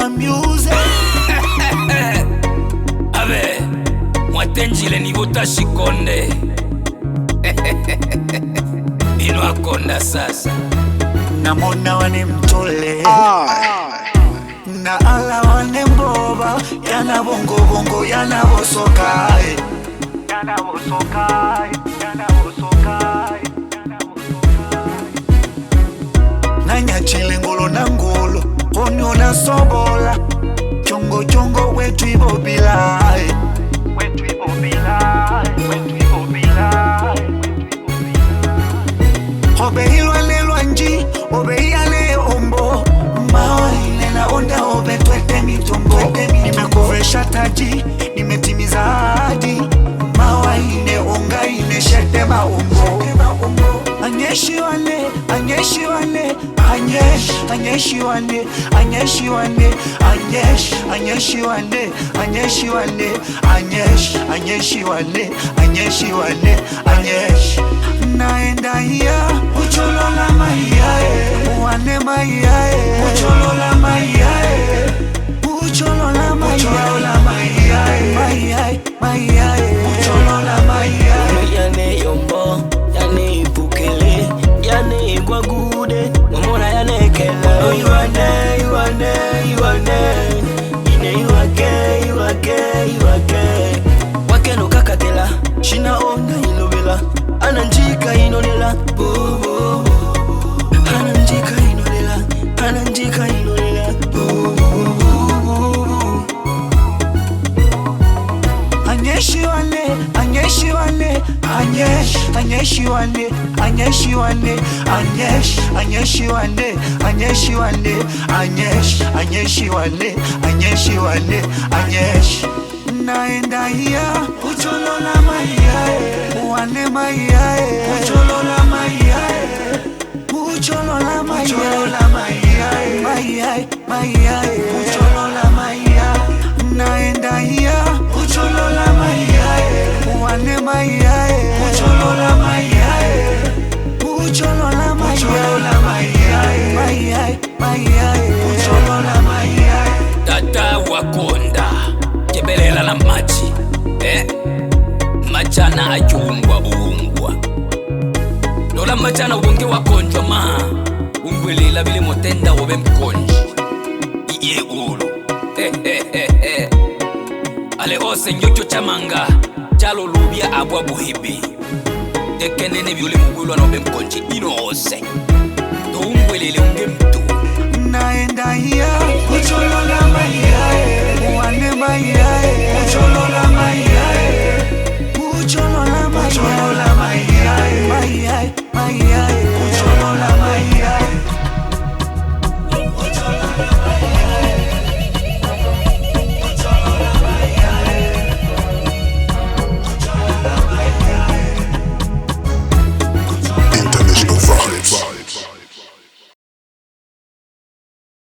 Mr. Music. Abe, mwatenjile ni vuta shikonde. Ino akonda sasa. Namona wane mtole na ala wane mboba. Yana bongo bongo, yana bosokai, yana bosokai, yana bosokai, yana bosokai. Nanya chile ngolo na ngolo, konyo na sobola. Chongo chongo wetu ibobilai, wetu ibobilai, wetu ibobilai. Obe ilwale lwanji, obe yale ombo. Mawa ilela onda obe twete mitombo. Nimekuvesha taji, nimetimiza ahadi. Mawa ine onga ine shete maumbo. Anyeshi wane, anyeshi wane, anyesh, anyeshi wane, anyeshi wane, anyesh, anyeshi wane, anyeshi wane, anyesh, anyeshi wane, anyeshi wane, anyesh. Naenda hiya, ucholola maiyae, wane maiyae, ucholola maiyae, ucholola maiyae, maiyae, maiyae, ucholola maiyae. Yane yombo, yane ipukele, yane igwagude, momona yane kele. Oh, yuane, yuane, yuane, ine yuake, yuake, yuake. Wake no kakatela, shina onga inobela, ananjika inolela, ananjika inolela, ananjika inolela. Anyeshi wane, anyeshi wane, anyesh, anyeshi wane, anyeshi wane, anyesh, anyeshi wane, anyeshi wane, anyesh, anyeshi wane, anyeshi wane, anyesh. Naenda hiya, ucholola maiyae, wane maiyae, ucholola maiyae, ucholola maiyae, maiyae, maiyae, ucholola maiyae. Naenda hiya, ucholola maiyae, wane maiyae, ucholola maiyae, ucholola maiyae, maiyae, maiyae, ucholola maiyae. Tata wakonda kebelela na maji, machana ajungwa uungwa. Lola machana ubonge wakonjwa ma ungwelela bile motenda obe mkonji iye ulu. Ale ose nyocho chamanga chalo lubia abwa buhibi tekene ne biole mugulwa no be mkonji ino ose to ungwelele unge